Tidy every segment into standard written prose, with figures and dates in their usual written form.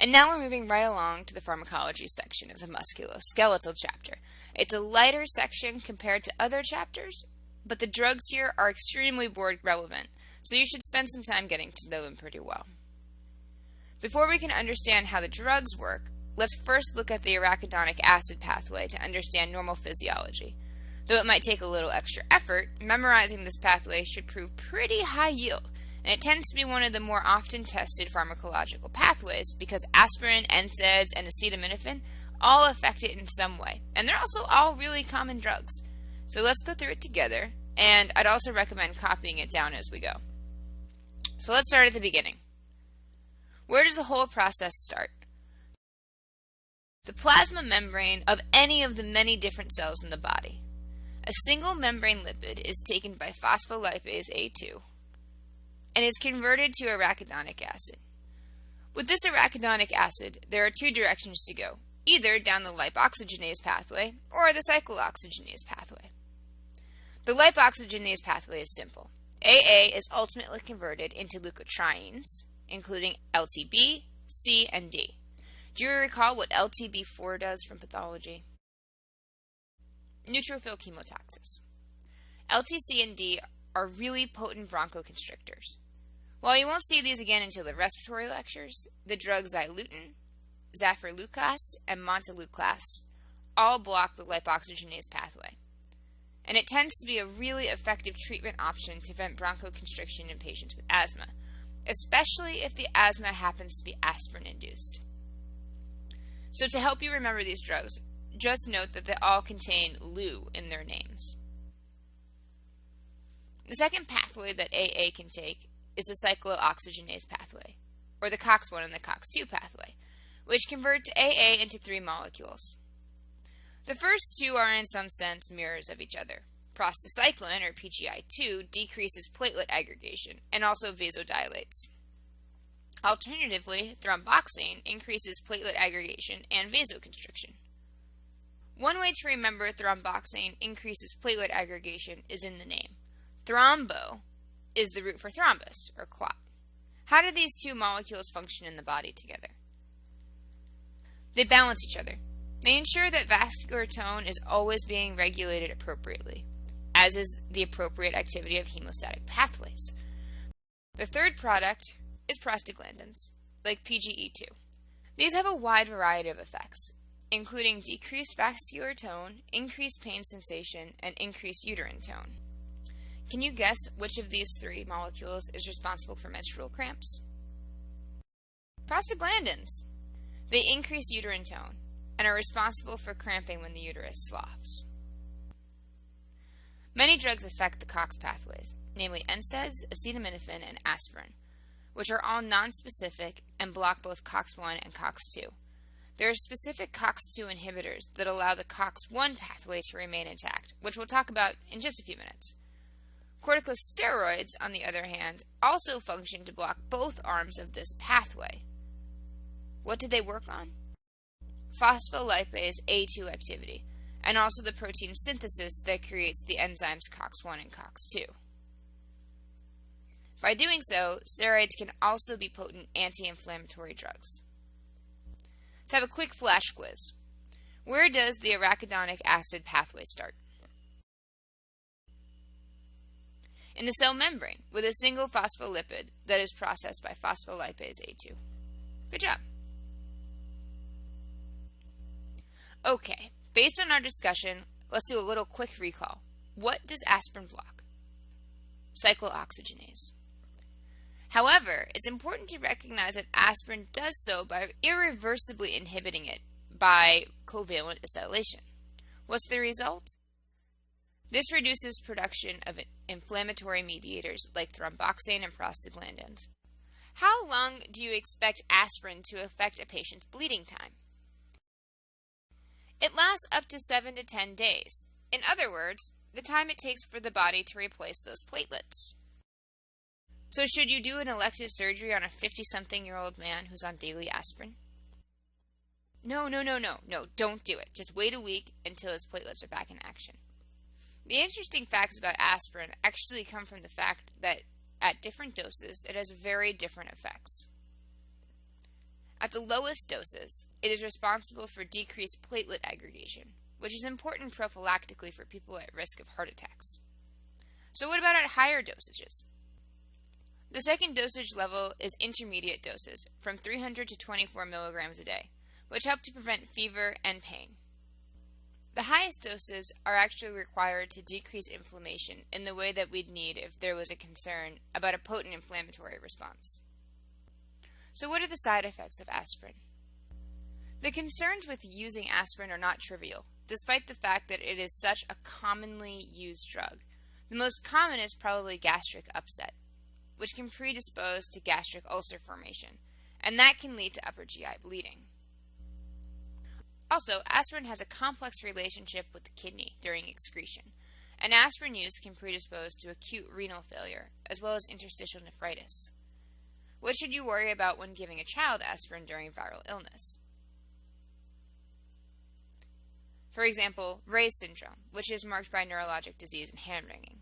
And now we're moving right along to the pharmacology section of the musculoskeletal chapter. It's a lighter section compared to other chapters, but the drugs here are extremely board relevant, so you should spend some time getting to know them pretty well. Before we can understand how the drugs work, let's first look at the arachidonic acid pathway to understand normal physiology. Though it might take a little extra effort, memorizing this pathway should prove pretty high yield, and it tends to be one of the more often tested pharmacological pathways because aspirin, NSAIDs, and acetaminophen all affect it in some way, and they're also all really common drugs. So let's go through it together, and I'd also recommend copying it down as we go. So let's start at the beginning. Where does the whole process start? The plasma membrane of any of the many different cells in the body. A single membrane lipid is taken by phospholipase A2 and is converted to arachidonic acid. With this arachidonic acid, there are two directions to go, either down the lipoxygenase pathway or the cyclooxygenase pathway. The lipoxygenase pathway is simple. AA is ultimately converted into leukotrienes, including LTB, C, and D. Do you recall what LTB4 does from pathology? Neutrophil chemotaxis. LTC and D are really potent bronchoconstrictors. While you won't see these again until the respiratory lectures, the drugs xyluten, zafirlukast, and montelukast all block the lipoxygenase pathway. And it tends to be a really effective treatment option to prevent bronchoconstriction in patients with asthma, especially if the asthma happens to be aspirin-induced. So to help you remember these drugs, just note that they all contain Lu in their names. The second pathway that AA can take is the cyclooxygenase pathway, or the COX-1 and the COX-2 pathway, which convert to AA into three molecules. The first two are in some sense mirrors of each other. Prostacyclin, or PGI2, decreases platelet aggregation and also vasodilates. Alternatively, thromboxane increases platelet aggregation and vasoconstriction. One way to remember thromboxane increases platelet aggregation is in the name. Thrombo is the root for thrombus, or clot. How do these two molecules function in the body together? They balance each other. They ensure that vascular tone is always being regulated appropriately, as is the appropriate activity of hemostatic pathways. The third product is prostaglandins, like PGE2. These have a wide variety of effects, including decreased vascular tone, increased pain sensation, and increased uterine tone. Can you guess which of these three molecules is responsible for menstrual cramps? Prostaglandins. They increase uterine tone and are responsible for cramping when the uterus sloughs. Many drugs affect the COX pathways, namely NSAIDs, acetaminophen, and aspirin, which are all nonspecific and block both COX-1 and COX-2. There are specific COX-2 inhibitors that allow the COX-1 pathway to remain intact, which we'll talk about in just a few minutes. Corticosteroids, on the other hand, also function to block both arms of this pathway. What do they work on? Phospholipase A2 activity, and also the protein synthesis that creates the enzymes COX-1 and COX-2. By doing so, steroids can also be potent anti-inflammatory drugs. Let's have a quick flash quiz. Where does the arachidonic acid pathway start? In the cell membrane, with a single phospholipid that is processed by phospholipase A2. Good job. Okay, based on our discussion, let's do a little quick recall. What does aspirin block? Cyclooxygenase. However, it's important to recognize that aspirin does so by irreversibly inhibiting it by covalent acetylation. What's the result? This reduces production of inflammatory mediators like thromboxane and prostaglandins. How long do you expect aspirin to affect a patient's bleeding time? It lasts up to 7 to 10 days. In other words, the time it takes for the body to replace those platelets. So should you do an elective surgery on a 50-something-year-old man who's on daily aspirin? No, don't do it. Just wait a week until his platelets are back in action. The interesting facts about aspirin actually come from the fact that at different doses, it has very different effects. At the lowest doses, it is responsible for decreased platelet aggregation, which is important prophylactically for people at risk of heart attacks. So what about at higher dosages? The second dosage level is intermediate doses, from 300 to 24 milligrams a day, which help to prevent fever and pain. The highest doses are actually required to decrease inflammation in the way that we'd need if there was a concern about a potent inflammatory response. So what are the side effects of aspirin? The concerns with using aspirin are not trivial, despite the fact that it is such a commonly used drug. The most common is probably gastric upset, which can predispose to gastric ulcer formation, and that can lead to upper GI bleeding. Also, aspirin has a complex relationship with the kidney during excretion, and aspirin use can predispose to acute renal failure, as well as interstitial nephritis. What should you worry about when giving a child aspirin during viral illness? For example, Ray's syndrome, which is marked by neurologic disease and hand-wringing.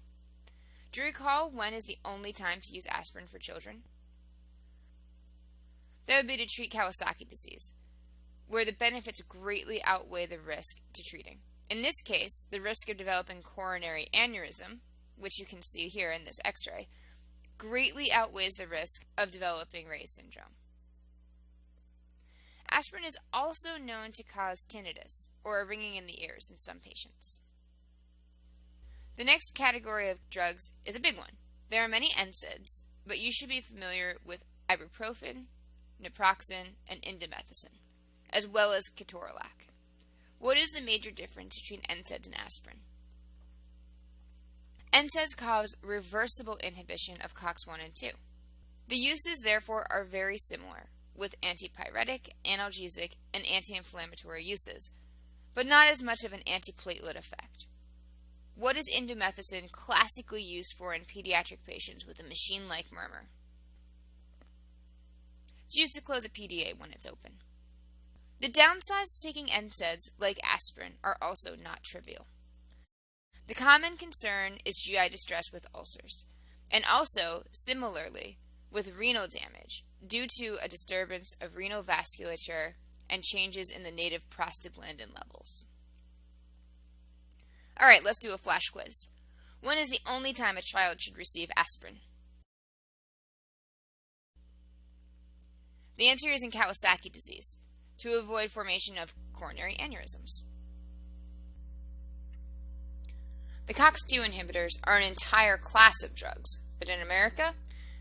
Do you recall when is the only time to use aspirin for children? That would be to treat Kawasaki disease, where the benefits greatly outweigh the risk to treating. In this case, the risk of developing coronary aneurysm, which you can see here in this x-ray, greatly outweighs the risk of developing Ray's syndrome. Aspirin is also known to cause tinnitus, or a ringing in the ears in some patients. The next category of drugs is a big one. There are many NSAIDs, but you should be familiar with ibuprofen, naproxen, and indomethacin, as well as ketorolac. What is the major difference between NSAIDs and aspirin? NSAIDs cause reversible inhibition of COX-1 and 2. The uses, therefore, are very similar, with antipyretic, analgesic, and anti-inflammatory uses, but not as much of an antiplatelet effect. What is indomethacin classically used for in pediatric patients with a machine-like murmur? It's used to close a PDA when it's open. The downsides to taking NSAIDs, like aspirin, are also not trivial. The common concern is GI distress with ulcers, and also, similarly, with renal damage due to a disturbance of renal vasculature and changes in the native prostaglandin levels. Alright, let's do a flash quiz. When is the only time a child should receive aspirin? The answer is in Kawasaki disease, to avoid formation of coronary aneurysms. The COX-2 inhibitors are an entire class of drugs, but in America,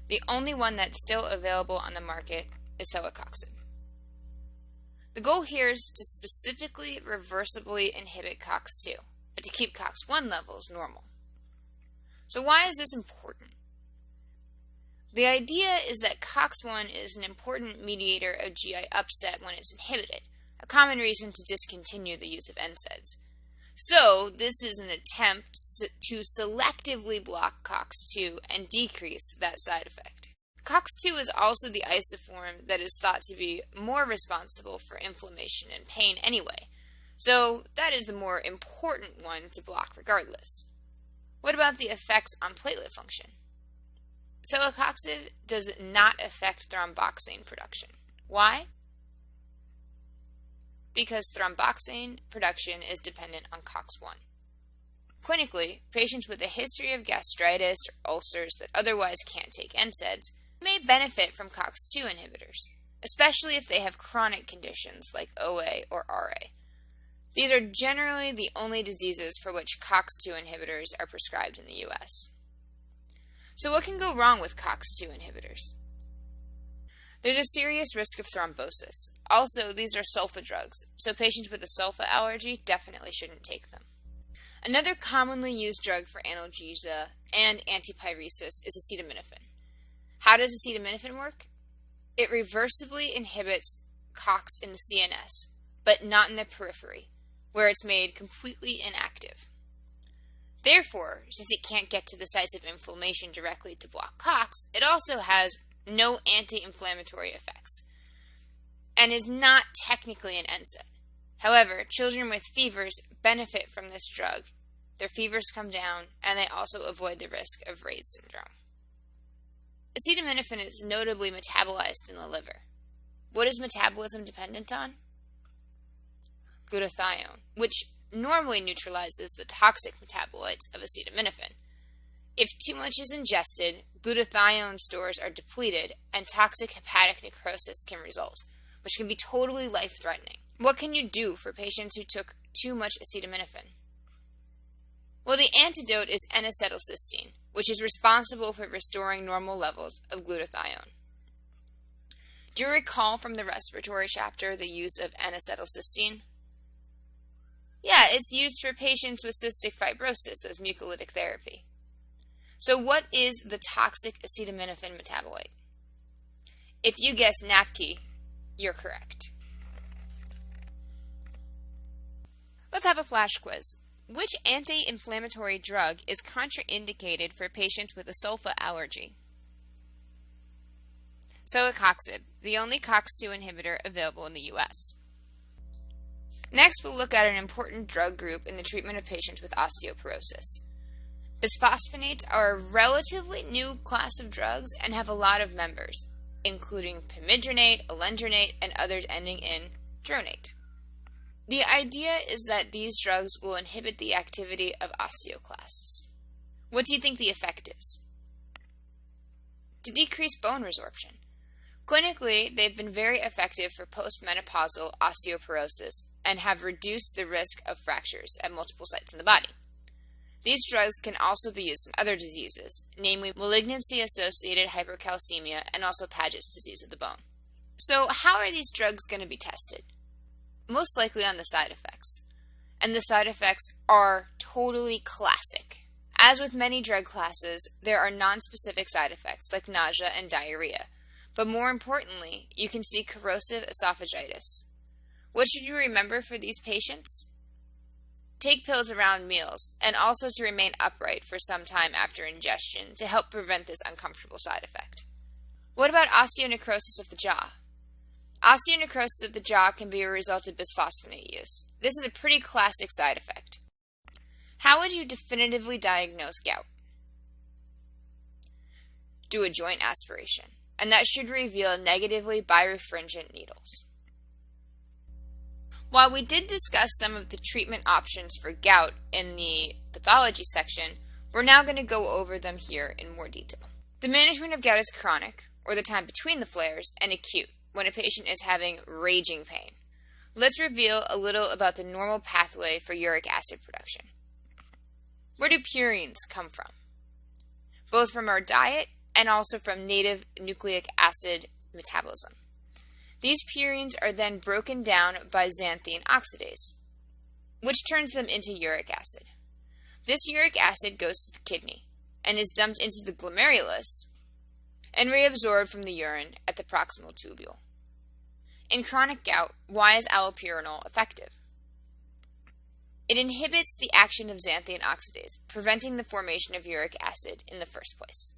the only one that's still available on the market is celecoxib. The goal here is to specifically reversibly inhibit COX-2, but to keep COX-1 levels normal. So why is this important? The idea is that COX-1 is an important mediator of GI upset when it's inhibited, a common reason to discontinue the use of NSAIDs. So, this is an attempt to selectively block COX-2 and decrease that side effect. COX-2 is also the isoform that is thought to be more responsible for inflammation and pain anyway, so that is the more important one to block regardless. What about the effects on platelet function? Celecoxib does not affect thromboxane production. Why? Because thromboxane production is dependent on COX-1. Clinically, patients with a history of gastritis or ulcers that otherwise can't take NSAIDs may benefit from COX-2 inhibitors, especially if they have chronic conditions like OA or RA. These are generally the only diseases for which COX-2 inhibitors are prescribed in the US. So what can go wrong with COX-2 inhibitors? There's a serious risk of thrombosis. Also, these are sulfa drugs, so patients with a sulfa allergy definitely shouldn't take them. Another commonly used drug for analgesia and antipyresis is acetaminophen. How does acetaminophen work? It reversibly inhibits COX in the CNS, but not in the periphery, where it's made completely inactive. Therefore, since it can't get to the sites of inflammation directly to block COX, it also has no anti-inflammatory effects, and is not technically an NSAID. However, children with fevers benefit from this drug. Their fevers come down, and they also avoid the risk of Ray's syndrome. Acetaminophen is notably metabolized in the liver. What is metabolism dependent on? Glutathione, which normally neutralizes the toxic metabolites of acetaminophen. If too much is ingested, glutathione stores are depleted and toxic hepatic necrosis can result, which can be totally life-threatening. What can you do for patients who took too much acetaminophen? Well, the antidote is N-acetylcysteine, which is responsible for restoring normal levels of glutathione. Do you recall from the respiratory chapter the use of N-acetylcysteine? Yeah, it's used for patients with cystic fibrosis as mucolytic therapy. So what is the toxic acetaminophen metabolite? If you guess NAPK, you're correct. Let's have a flash quiz. Which anti-inflammatory drug is contraindicated for patients with a sulfa allergy? Celecoxib, the only COX-2 inhibitor available in the U.S. Next, we'll look at an important drug group in the treatment of patients with osteoporosis. Bisphosphonates are a relatively new class of drugs and have a lot of members, including pamidronate, alendronate, and others ending in dronate. The idea is that these drugs will inhibit the activity of osteoclasts. What do you think the effect is? To decrease bone resorption. Clinically, they've been very effective for postmenopausal osteoporosis and have reduced the risk of fractures at multiple sites in the body. These drugs can also be used in other diseases, namely malignancy-associated hypercalcemia and also Paget's disease of the bone. So how are these drugs going to be tested? Most likely on the side effects. And the side effects are totally classic. As with many drug classes, there are non-specific side effects like nausea and diarrhea. But more importantly, you can see corrosive esophagitis. What should you remember for these patients? Take pills around meals, and also to remain upright for some time after ingestion to help prevent this uncomfortable side effect. What about osteonecrosis of the jaw? Osteonecrosis of the jaw can be a result of bisphosphonate use. This is a pretty classic side effect. How would you definitively diagnose gout? Do a joint aspiration, and that should reveal negatively birefringent needles. While we did discuss some of the treatment options for gout in the pathology section, we're now going to go over them here in more detail. The management of gout is chronic, or the time between the flares, and acute, when a patient is having raging pain. Let's reveal a little about the normal pathway for uric acid production. Where do purines come from? Both from our diet and also from native nucleic acid metabolism. These purines are then broken down by xanthine oxidase, which turns them into uric acid. This uric acid goes to the kidney and is dumped into the glomerulus and reabsorbed from the urine at the proximal tubule. In chronic gout, why is allopurinol effective? It inhibits the action of xanthine oxidase, preventing the formation of uric acid in the first place.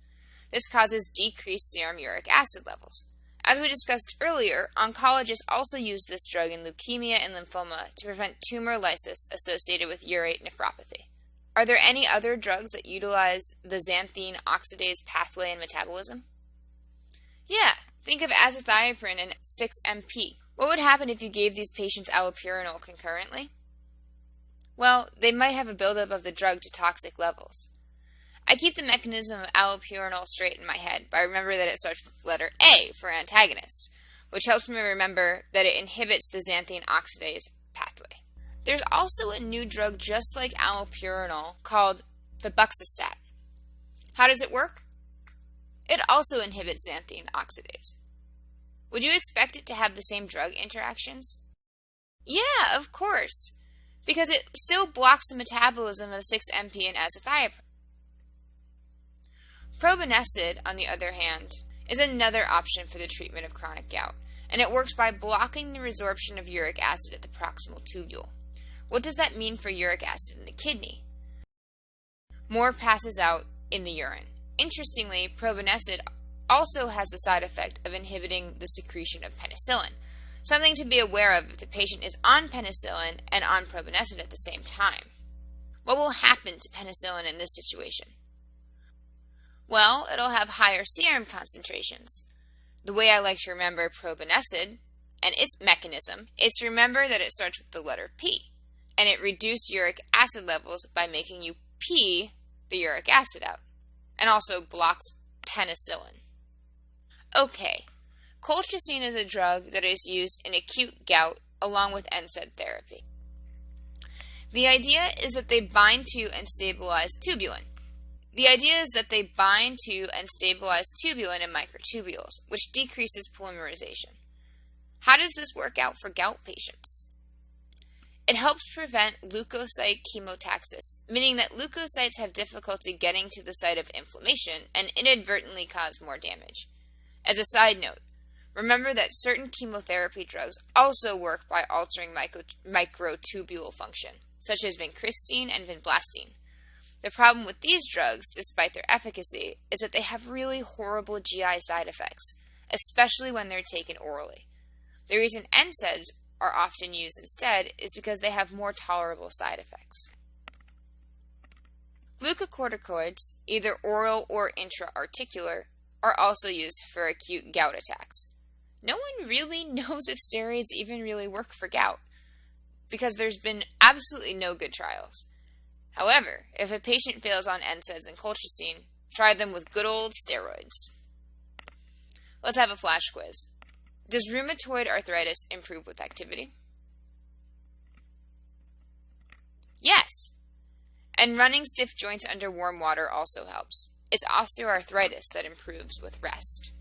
This causes decreased serum uric acid levels. As we discussed earlier, oncologists also use this drug in leukemia and lymphoma to prevent tumor lysis associated with urate nephropathy. Are there any other drugs that utilize the xanthine oxidase pathway and metabolism? Yeah, think of azathioprine and 6-MP. What would happen if you gave these patients allopurinol concurrently? Well, they might have a buildup of the drug to toxic levels. I keep the mechanism of allopurinol straight in my head, but I remember that it starts with the letter A for antagonist, which helps me remember that it inhibits the xanthine oxidase pathway. There's also a new drug just like allopurinol called febuxostat. How does it work? It also inhibits xanthine oxidase. Would you expect it to have the same drug interactions? Yeah, of course, because it still blocks the metabolism of 6-MP and azathioprine. Probenecid, on the other hand, is another option for the treatment of chronic gout, and it works by blocking the resorption of uric acid at the proximal tubule. What does that mean for uric acid in the kidney? More passes out in the urine. Interestingly, probenecid also has the side effect of inhibiting the secretion of penicillin, something to be aware of if the patient is on penicillin and on probenecid at the same time. What will happen to penicillin in this situation? Well, it'll have higher serum concentrations. The way I like to remember probenecid and its mechanism is to remember that it starts with the letter P, and it reduces uric acid levels by making you pee the uric acid out, and also blocks penicillin. Okay, colchicine is a drug that is used in acute gout along with NSAID therapy. The idea is that they bind to and stabilize tubulin. The idea is that they bind to and stabilize tubulin in microtubules, which decreases polymerization. How does this work out for gout patients? It helps prevent leukocyte chemotaxis, meaning that leukocytes have difficulty getting to the site of inflammation and inadvertently cause more damage. As a side note, remember that certain chemotherapy drugs also work by altering microtubule function, such as vincristine and vinblastine. The problem with these drugs, despite their efficacy, is that they have really horrible GI side effects, especially when they're taken orally. The reason NSAIDs are often used instead is because they have more tolerable side effects. Glucocorticoids, either oral or intra-articular, are also used for acute gout attacks. No one really knows if steroids even really work for gout, because there's been absolutely no good trials. However, if a patient fails on NSAIDs and colchicine, try them with good old steroids. Let's have a flash quiz. Does rheumatoid arthritis improve with activity? Yes. And running stiff joints under warm water also helps. It's osteoarthritis that improves with rest.